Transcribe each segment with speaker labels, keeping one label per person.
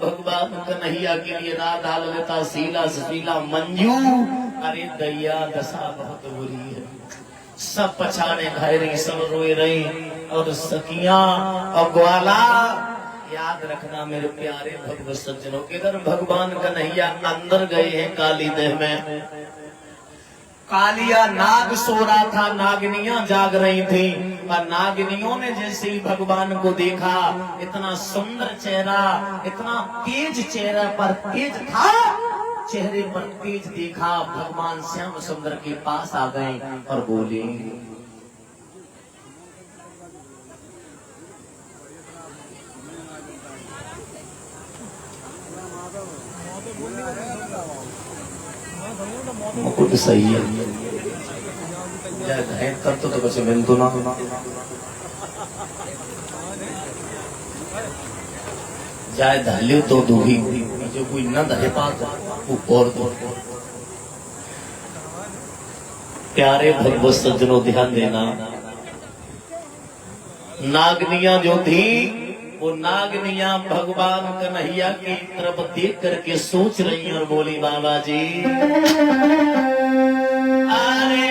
Speaker 1: भगवान कन्हैया के लिए राधा ललिता शीला सुशीला मंजू। अरे दैया दशा बहुत बुरी है, सब पछाड़े घाय रही, सब रोए रही, और सखियां और ग्वाला। याद रखना मेरे प्यारे भक्त सज्जनों, इधर भगवान कन्हैया अंदर गए हैं काली देह में। कालिया नाग सो रहा था, नागिनियां जाग रही थी, और नागिनियों ने जैसे ही भगवान को देखा, इतना सुंदर चेहरा, इतना तेज चेहरा पर तेज था, चेहरे पर तेज देखा, भगवान श्याम सुंदर के पास आ गए और बोले, मुकुट सही है कर तो बचे मैंने तो ना जाए धालियो तो दूही जो कोई न धरे पास और दो। प्यारे भगवत सज्जनों ध्यान देना, नागनियां जो थी वो नागनियां भगवान कन्हैया की तरफ देख करके सोच रही और बोली, बाबा जी अरे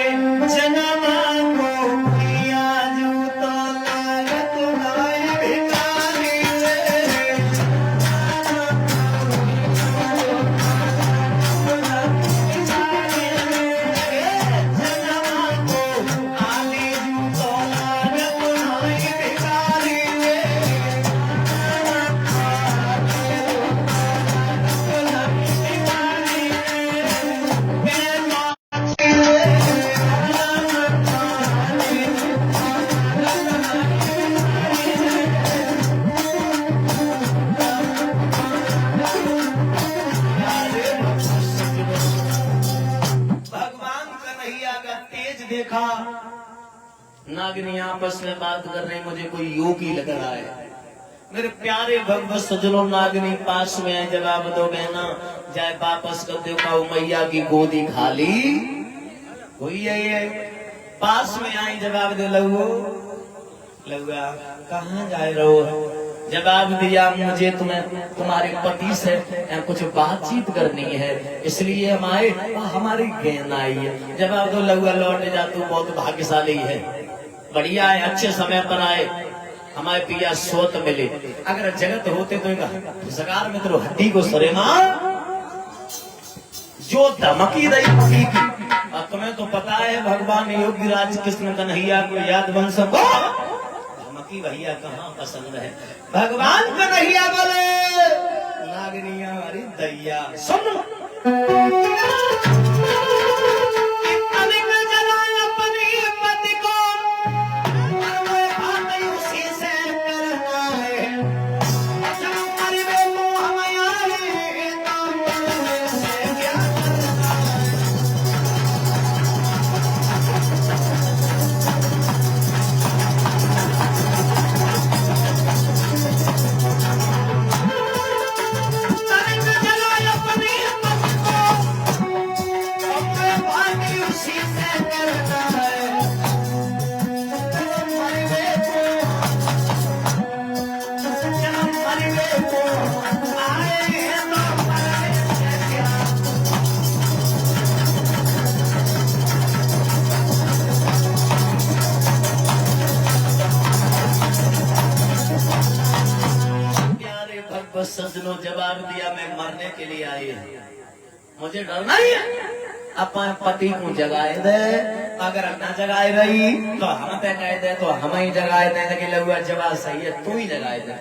Speaker 1: जनमा को पिया जू तो लागत नाय भिखारी रे। जनमा को आली जू तो लागत नाय भिखारी रे। देखा नागिनी आपस में बात कर रहे, मुझे कोई योगी लग रहा है। मेरे प्यारे भगवत सज्जनों, नागिनी पास में आए, जवाब दो बहना, जाए वापस कर दो का मैया की गोदी खाली हुई है। पास में आई, जवाब दो लहुआ लहुआ कहाँ जा रहे हो। जवाब दिया, मुझे तुम्हारे पति से कुछ बातचीत करनी है, इसलिए हमारी गेंद आई है। जवाब दो लहुआ लौट जा, तू बहुत भाग्यशाली है, बढ़िया है, अच्छे समय पर आए, हमारे पिया सोत मिले। अगर जगत होते तो सकार में तो हड्डी को सरे ना जो धमकी रही की। और तुम्हें तो पता है भगवान योगीराज कृष्ण कन्हैया को याद बन सको, धमकी भैया कहाँ पसंद है। भगवान कन्हैया बोले, नागरिया अरे दैया सुन, सज्जनों जवाब दिया, मैं मरने के लिए आई है, मुझे डरना ही है। अपन पति को जगाए दे, अगर न जगाए रही तो हम पे कह दे, तो हम ही जगाए दे। लगे लहुआ जवाब सही है, तू ही जगाए दे।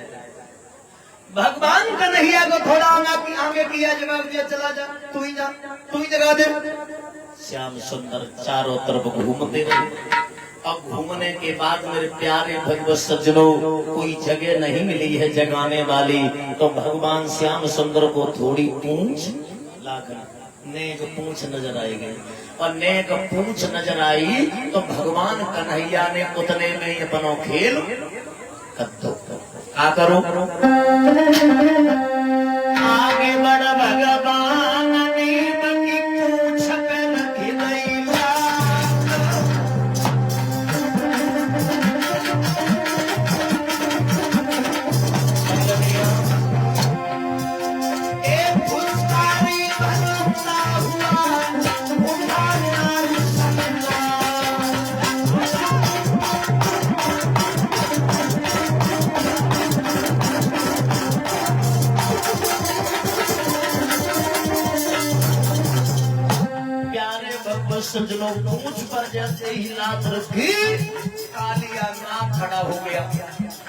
Speaker 1: भगवान कन्हैया को थोड़ा आगे किया, जवाब दिया, चला जा, तू ही जा, तू ही जगा दे। श्याम सुंदर चारों तरफ घूमते रहे। अब घूमने के बाद मेरे प्यारे भगवत सज्जनों, कोई जगह नहीं मिली है जगाने वाली, तो भगवान श्याम सुंदर को थोड़ी पूंछ नेक पूंछ नजर आएगी, और नेक पूंछ नजर आई तो भगवान कन्हैया ने उतने में ही अपनो खेल कर दो। क्या करो, आगे बढ़ भगवान नीम की पूंछ पे रखी दैला। भगवत सज्जनों पूंछ पर जैसे ही लात रखी कालिया नाग खड़ा हो गया।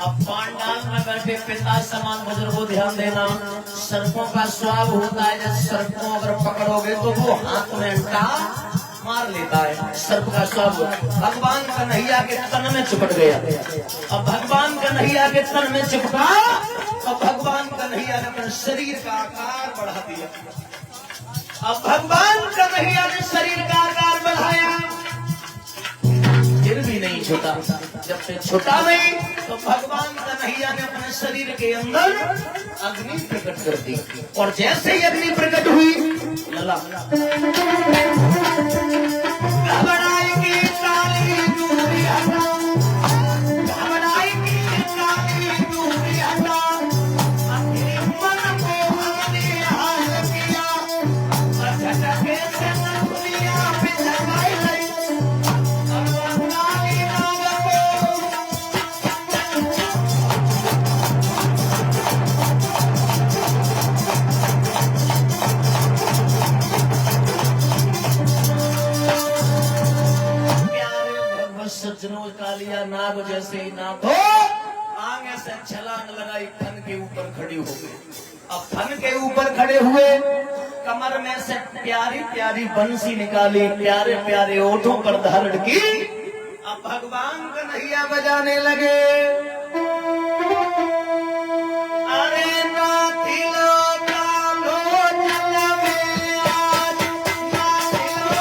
Speaker 1: अब पांडाल में बैठे पिता समान बुजुर्गों ध्यान देना, सर्पों का स्वाद होता है जब सर्पों अगर पकड़ोगे तो वो हाथ में अंटा मार लेता है। सर्प का स्वाद भगवान कन्हैया के तन में चिपट गया। अब भगवान कन्हैया के तन में चिपका, अब भगवान कन्हैया ने अपने शरीर का आकार बढ़ा दिया। अब भगवान कन्हैया ने शरीर का आकार बढ़ाया, फिर भी नहीं छूटा। जब से छूटा नहीं तो भगवान कन्हैया ने अपने शरीर के अंदर अग्नि प्रकट कर दी। और जैसे ही अग्नि प्रकट हुई, घबराएगी काली दूरिया, घबराएगी काली दूरिया, अपने मन को हमने हाल किया और झटके से दुनिया पे जगाई गई। सज्जनों कालिया नाग जैसे ही नाग हो आगे से छलांग लगाई, फन के ऊपर खड़ी हो गई। अब फन के ऊपर खड़े हुए, कमर में से प्यारी प्यारी बंसी निकाली, प्यारे प्यारे ओठों पर धारण की। अब भगवान कन्हैया बजाने लगे, अरे नाथिलो कालो जल में आज, नाथिलो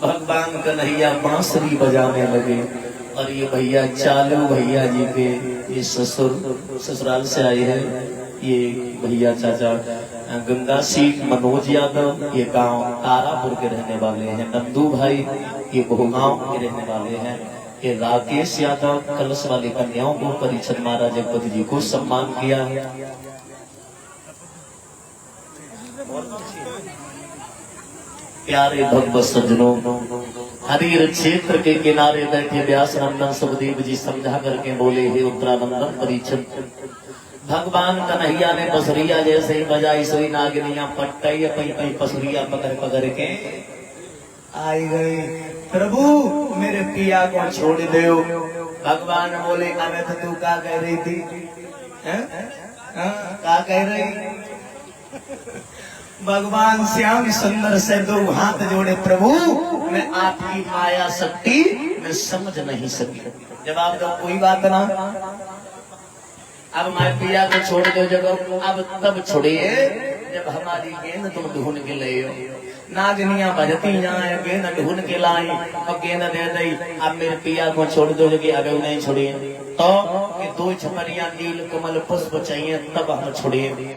Speaker 1: भगवान कन्हैया बांसुरी बजाने लगे। और ये भैया चालू भैया जी के ये ससुराल से आए हैं, ये भैया चाचा गंगा सिंह मनोज यादव, ये गांव तारापुर के रहने वाले हैं। नंदू भाई ये बहुगांव के रहने वाले हैं। ये राकेश यादव कलश वाली कन्याओं को परिषद महाराज जगपति जी को सम्मान किया। प्यारे भगवत सज्जनों, हरीर क्षेत्र के किनारे बैठे व्यास नंदन सुखदेव जी समझा करके बोले, हे उत्तरानंदन परीक्षण, भगवान कन्हैया ने बसुरिया जैसे ही बजाई, सोई नागिनियां पट्टई पई पई पसुरिया पकड़ पकड़ के आई गई। प्रभु मेरे पिया को छोड़ दो। भगवान बोले, अरे तो तू क्या कह रही थी? क्या कह रही? भगवान श्याम सुंदर से दो हाथ जोड़े, प्रभु मैं आपकी माया शक्ति मैं समझ नहीं सकी। जवाब दो, कोई बात ना, अब मैं पिया को छोड़ दो जगह। अब तब छोड़िए जब हमारी गेंद तुम ढूंढ के ले हो। नागनियां भजती जाए, गेंद ढूंढ के लाई और गेंद दे दी। अब मेरे पिया को छोड़ दो जगह, अगर नहीं छोड़िए तो ये दो छपरिया नील कमल पुष्प चाहिए, तब हम छोड़िए।